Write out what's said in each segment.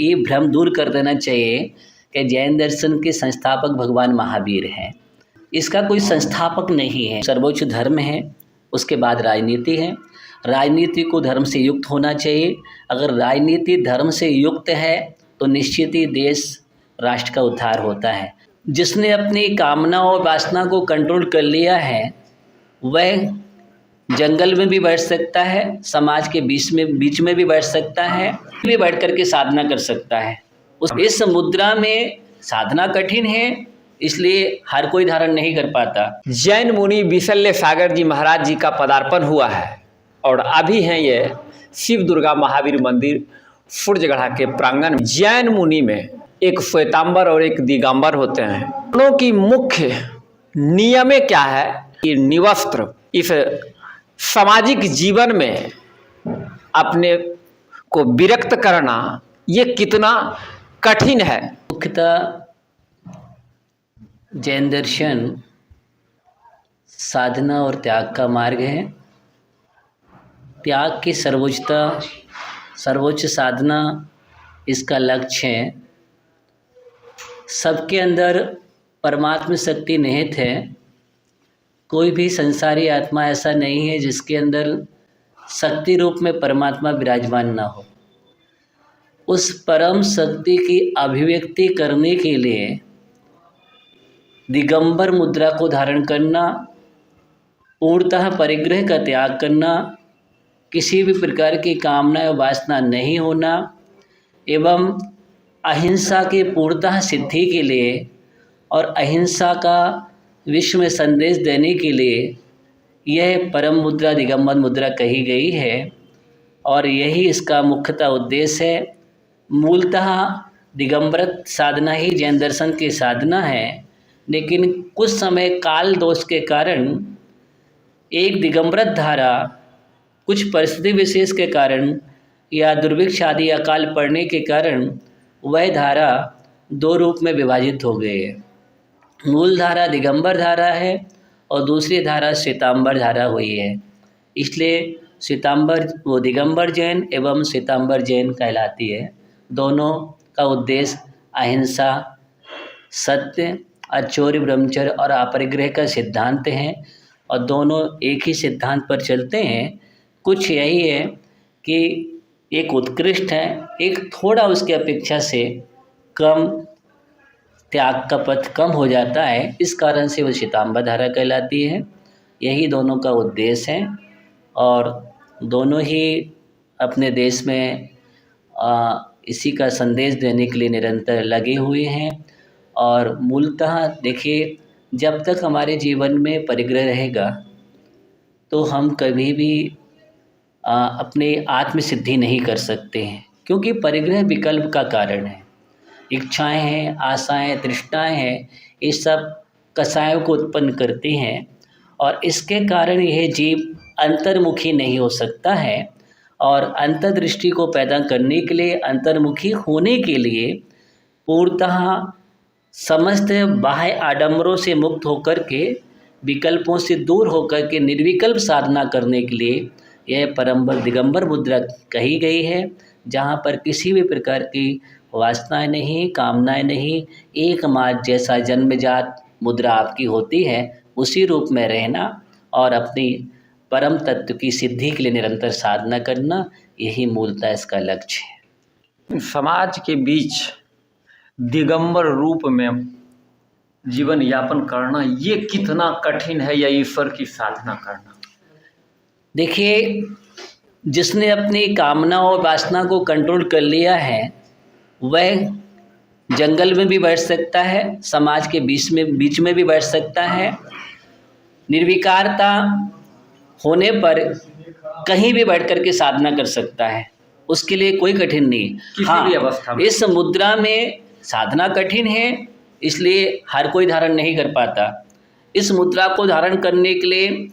ये भ्रम दूर कर देना चाहिए कि जैन दर्शन के संस्थापक भगवान महावीर हैं। इसका कोई संस्थापक नहीं है। सर्वोच्च धर्म है, उसके बाद राजनीति है। राजनीति को धर्म से युक्त होना चाहिए। अगर राजनीति धर्म से युक्त है तो निश्चित ही देश राष्ट्र का उद्धार होता है। जिसने अपनी कामना और वासना को कंट्रोल कर लिया है वह जंगल में भी बैठ सकता है, समाज के बीच में भी बैठ सकता है, भी बैठ करके साधना कर सकता है। इस मुद्रा में साधना कठिन है, इसलिए हर कोई धारण नहीं कर पाता। जैन मुनि विशल्य सागर जी महाराज जी का पदार्पण हुआ है और अभी हैं ये शिव दुर्गा महावीर मंदिर फुर्जगढ़ा के प्रांगण में। जैन मुनि में एक श्वेतांबर और एक दिगंबर होते हैं। दोनों की मुख्य नियम क्या है कि निवस्त्र इस सामाजिक जीवन में अपने को विरक्त करना ये कितना कठिन है। मुख्यतः जैन दर्शन साधना और त्याग का मार्ग है। त्याग की सर्वोच्च साधना इसका लक्ष्य है। सबके अंदर परमात्मा शक्ति निहित है। कोई भी संसारी आत्मा ऐसा नहीं है जिसके अंदर शक्ति रूप में परमात्मा विराजमान ना हो। उस परम शक्ति की अभिव्यक्ति करने के लिए दिगंबर मुद्रा को धारण करना, पूर्णतः परिग्रह का त्याग करना, किसी भी प्रकार की कामना या वासना नहीं होना एवं अहिंसा की पूर्णतः सिद्धि के लिए और अहिंसा का विश्व में संदेश देने के लिए यह परम मुद्रा दिगंबर मुद्रा कही गई है और यही इसका मुख्यतः उद्देश्य है। मूलतः दिगंबर साधना ही जैन दर्शन की साधना है, लेकिन कुछ समय काल दोष के कारण एक दिगंबर धारा कुछ परिस्थिति विशेष के कारण या दुर्भिक्ष आदि अकाल पड़ने के कारण वह धारा दो रूप में विभाजित हो गई है। मूल धारा दिगंबर धारा है और दूसरी धारा श्वेतांबर धारा हुई है। इसलिए श्वेतांबर वो दिगंबर जैन एवं श्वेतांबर जैन कहलाती है। दोनों का उद्देश्य अहिंसा, सत्य, अचौर्य, ब्रह्मचर्य और अपरिग्रह का सिद्धांत है और दोनों एक ही सिद्धांत पर चलते हैं। कुछ यही है कि एक उत्कृष्ट है, एक थोड़ा उसकी अपेक्षा से कम त्याग का पथ कम हो जाता है, इस कारण से वो श्वेतांबर धारा कहलाती है। यही दोनों का उद्देश्य है और दोनों ही अपने देश में इसी का संदेश देने के लिए निरंतर लगे हुए हैं। और मूलतः देखिए, जब तक हमारे जीवन में परिग्रह रहेगा तो हम कभी भी अपने आत्मसिद्धि नहीं कर सकते हैं, क्योंकि परिग्रह विकल्प का कारण है। इच्छाएं हैं, आशाएं, तृष्णाएं हैं, ये सब कसायों को उत्पन्न करती हैं और इसके कारण यह जीव अंतर्मुखी नहीं हो सकता है। और अंतर्दृष्टि को पैदा करने के लिए, अंतर्मुखी होने के लिए पूर्णतः समस्त बाह्य आडंबरों से मुक्त होकर के, विकल्पों से दूर होकर के निर्विकल्प साधना करने के लिए यह परम दिगंबर मुद्रा कही गई है, जहाँ पर किसी भी प्रकार की वासनाएं नहीं, कामनाएं नहीं, एकमात्र जैसा जन्मजात मुद्रा आपकी होती है उसी रूप में रहना और अपनी परम तत्व की सिद्धि के लिए निरंतर साधना करना, यही मूलतः इसका लक्ष्य है। समाज के बीच दिगंबर रूप में जीवन यापन करना ये कितना कठिन है, या ईश्वर की साधना करना। देखिए, जिसने अपनी कामना और वासना को कंट्रोल कर लिया है वह जंगल में भी बैठ सकता है, समाज के बीच में भी बैठ सकता है। निर्विकारता होने पर कहीं भी बैठ करके साधना कर सकता है, उसके लिए कोई कठिन नहीं। किसी भी अवस्था में। इस मुद्रा में साधना कठिन है, इसलिए हर कोई धारण नहीं कर पाता। इस मुद्रा को धारण करने के लिए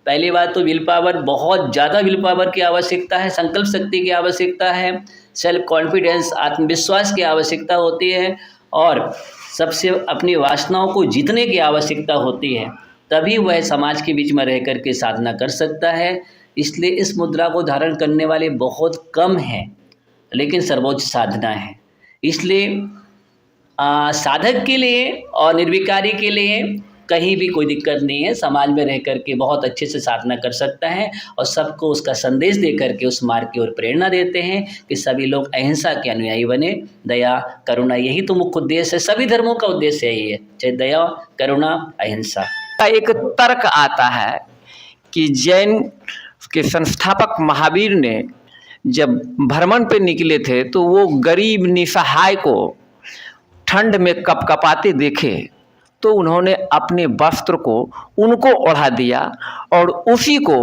पहली बात तो विल पावर, बहुत ज़्यादा विल पावर की आवश्यकता है, संकल्प शक्ति की आवश्यकता है, सेल्फ कॉन्फिडेंस, आत्मविश्वास की आवश्यकता होती है और सबसे अपनी वासनाओं को जीतने की आवश्यकता होती है। तभी वह समाज के बीच में रह कर के साधना कर सकता है। इसलिए इस मुद्रा को धारण करने वाले बहुत कम हैं, लेकिन सर्वोच्च साधना है। इसलिए साधक के लिए और निर्विकारी के लिए कहीं भी कोई दिक्कत नहीं है, समाज में रह करके बहुत अच्छे से साधना कर सकता है और सबको उसका संदेश दे करके उस मार्ग की ओर प्रेरणा देते हैं कि सभी लोग अहिंसा के अनुयायी बने। दया करुणा यही तो मुख्य उद्देश्य है, सभी धर्मों का उद्देश्य यही है, चाहे दया करुणा अहिंसा। एक तर्क आता है कि जैन के संस्थापक महावीर ने जब भ्रमण पे निकले थे तो वो गरीब निसहाय को ठंड में कपकपाते देखे तो उन्होंने अपने वस्त्र को उनको ओढ़ा दिया और उसी को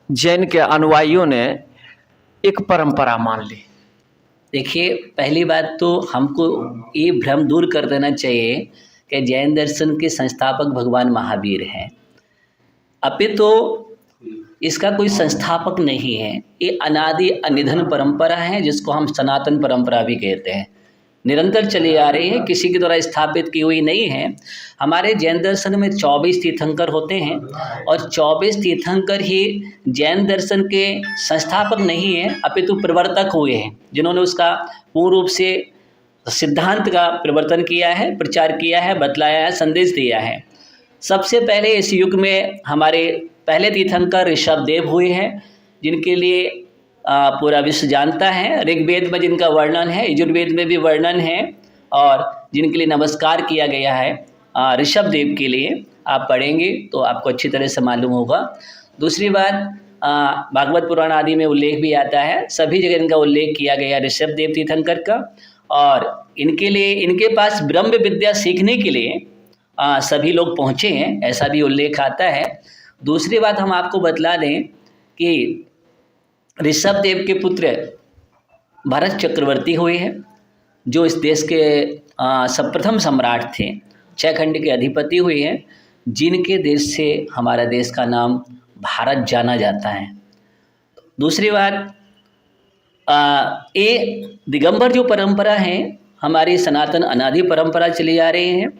जैन के अनुयायियों ने एक परंपरा मान ली। देखिए, पहली बात तो हमको ये भ्रम दूर कर देना चाहिए कि जैन दर्शन के संस्थापक भगवान महावीर हैं। अपितु तो इसका कोई संस्थापक नहीं है, ये अनादि अनिधन परंपरा है जिसको हम सनातन परंपरा भी कहते हैं, निरंतर चली आ रही है, किसी के द्वारा स्थापित की हुई नहीं है। हमारे जैन दर्शन में 24 तीर्थंकर होते हैं और 24 तीर्थंकर ही जैन दर्शन के संस्थापक नहीं हैं, अपितु प्रवर्तक हुए हैं, जिन्होंने उसका पूर्ण रूप से सिद्धांत का प्रवर्तन किया है, प्रचार किया है, बतलाया है, संदेश दिया है। सबसे पहले इस युग में हमारे पहले तीर्थंकर ऋषभदेव हुए हैं, जिनके लिए पूरा विश्व जानता है। ऋग्वेद में जिनका वर्णन है, यजुर्वेद में भी वर्णन है और जिनके लिए नमस्कार किया गया है ऋषभदेव के लिए, आप पढ़ेंगे तो आपको अच्छी तरह से मालूम होगा। दूसरी बात, भागवत पुराण आदि में उल्लेख भी आता है, सभी जगह इनका उल्लेख किया गया ऋषभदेव तीर्थंकर का, और इनके लिए इनके पास ब्रह्म विद्या सीखने के लिए सभी लोग पहुँचे हैं, ऐसा भी उल्लेख आता है। दूसरी बात हम आपको बतला दें कि ऋषभदेव के पुत्र भरत चक्रवर्ती हुए हैं, जो इस देश के सर्वप्रथम सम्राट थे, 6 खंड के अधिपति हुए हैं, जिनके देश से हमारा देश का नाम भारत जाना जाता है। दूसरी बात, ये दिगंबर जो परंपरा है हमारी सनातन अनादि परंपरा चली आ रही है।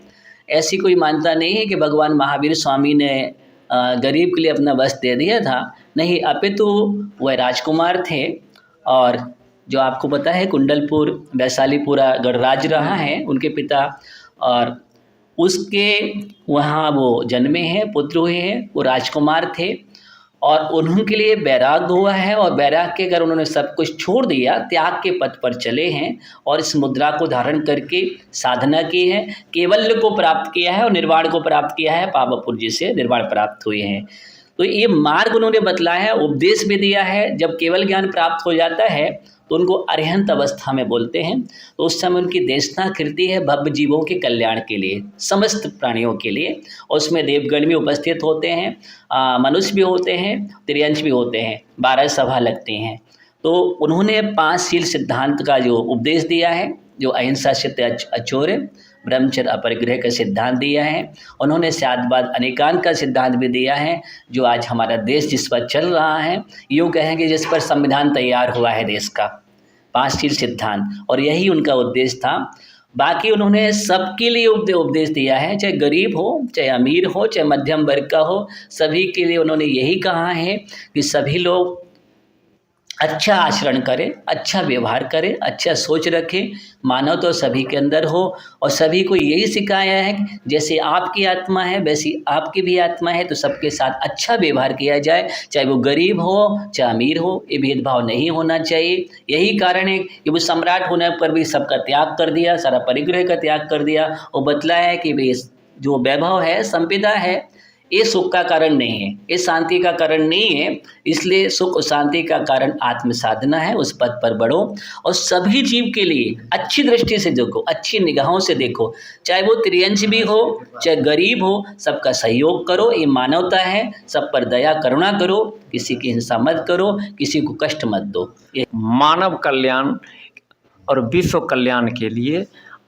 ऐसी कोई मान्यता नहीं है कि भगवान महावीर स्वामी ने गरीब के लिए अपना वस्त्र दे दिया था, नहीं, अपितु वह राजकुमार थे और जो आपको पता है कुंडलपुर वैशालीपुरा गणराज रहा है उनके पिता, और उसके वहाँ वो जन्मे हैं, पुत्र हुए हैं, वो राजकुमार थे और उन्होंने लिए वैराग्य हुआ है और वैराग्य के अगर उन्होंने सब कुछ छोड़ दिया, त्याग के पथ पर चले हैं और इस मुद्रा को धारण करके साधना की है, केवल्य को प्राप्त किया है और निर्वाण को प्राप्त किया है, पावपुर्ज से निर्वाण प्राप्त हुए हैं। तो ये मार्ग उन्होंने बतलाया है, उपदेश भी दिया है। जब केवल ज्ञान प्राप्त हो जाता है तो उनको अरिहंत अवस्था में बोलते हैं, तो उस समय उनकी देशना कृति है भव्य जीवों के कल्याण के लिए, समस्त प्राणियों के लिए, और उसमें देवगण भी उपस्थित होते हैं, मनुष्य भी होते हैं, त्रियंश भी होते हैं, 12 सभा लगती हैं। तो उन्होंने 5 शील सिद्धांत का जो उपदेश दिया है, जो अहिंसा सत्य अचोर्य ब्रह्मचर्य अपरिग्रह का सिद्धांत दिया है, उन्होंने साध्यवाद अनेकांत का सिद्धांत भी दिया है, जो आज हमारा देश जिस पर चल रहा है, यूँ कहेंगे जिस पर संविधान तैयार हुआ है देश का, 5 शील सिद्धांत, और यही उनका उद्देश्य था। बाकी उन्होंने सबके लिए उपदेश दिया है, चाहे गरीब हो, चाहे अमीर हो, चाहे मध्यम वर्ग का हो, सभी के लिए उन्होंने यही कहा है कि सभी लोग अच्छा आचरण करें, अच्छा व्यवहार करें, अच्छा सोच रखें, मानव तो सभी के अंदर हो, और सभी को यही सिखाया है कि जैसे आपकी आत्मा है वैसी आपकी भी आत्मा है, तो सबके साथ अच्छा व्यवहार किया जाए, चाहे वो गरीब हो चाहे अमीर हो, ये भेदभाव नहीं होना चाहिए। यही कारण है कि वो सम्राट होने पर भी सबका त्याग कर दिया, सारा परिग्रह का त्याग कर दिया, और बतलाया है कि वे जो वैभव है, संपदा है, ये सुख का कारण नहीं है, ये शांति का कारण नहीं है, इसलिए सुख और शांति का कारण आत्म साधना है, उस पद पर बढ़ो और सभी जीव के लिए अच्छी दृष्टि से देखो, अच्छी निगाहों से देखो, चाहे वो त्रियंश भी हो चाहे गरीब हो, सबका सहयोग करो, ये मानवता है, सब पर दया करुणा करो, किसी की हिंसा मत करो, किसी को कष्ट मत दो। मानव कल्याण और विश्व कल्याण के लिए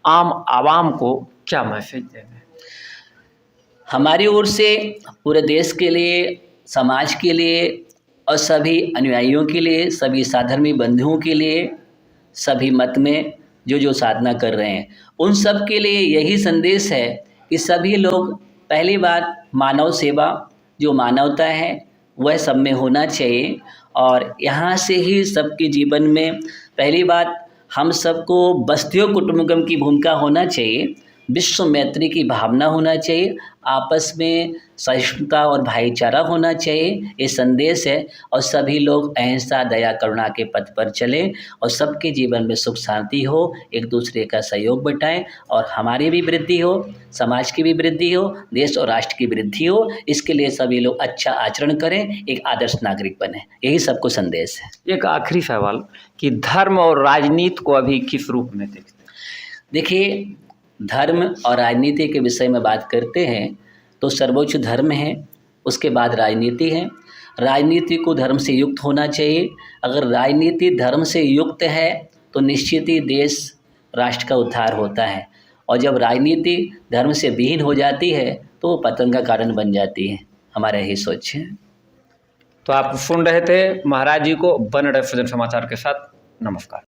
आम आवाम को क्या मैसेज देंगे? हमारी ओर से पूरे देश के लिए, समाज के लिए और सभी अनुयायियों के लिए, सभी साधर्मी बंधुओं के लिए, सभी मत में जो साधना कर रहे हैं, उन सब के लिए यही संदेश है कि सभी लोग, पहली बात मानव सेवा, जो मानवता है वह सब में होना चाहिए, और यहाँ से ही सबके जीवन में पहली बात हम सबको बस्तियों कुटुंबकम की भूमिका होना चाहिए, विश्व मैत्री की भावना होना चाहिए, आपस में सहिष्णुता और भाईचारा होना चाहिए, ये संदेश है। और सभी लोग अहिंसा, दया, करुणा के पथ पर चलें और सबके जीवन में सुख शांति हो, एक दूसरे का सहयोग बटाएं और हमारी भी वृद्धि हो, समाज की भी वृद्धि हो, देश और राष्ट्र की वृद्धि हो। इसके लिए सभी लोग अच्छा आचरण करें, एक आदर्श नागरिक बने, यही सबको संदेश है। एक आखिरी सवाल कि धर्म और राजनीति को अभी किस रूप में देखते हैं? देखिए, धर्म और राजनीति के विषय में बात करते हैं तो सर्वोच्च धर्म है, उसके बाद राजनीति है। राजनीति को धर्म से युक्त होना चाहिए। अगर राजनीति धर्म से युक्त है तो निश्चित ही देश राष्ट्र का उद्धार होता है, और जब राजनीति धर्म से विहीन हो जाती है तो वो पतन का कारण बन जाती है। हमारा यही सोच है। तो आप सुन रहे थे महाराज जी को, बन रहे सृजन समाचार के साथ। नमस्कार।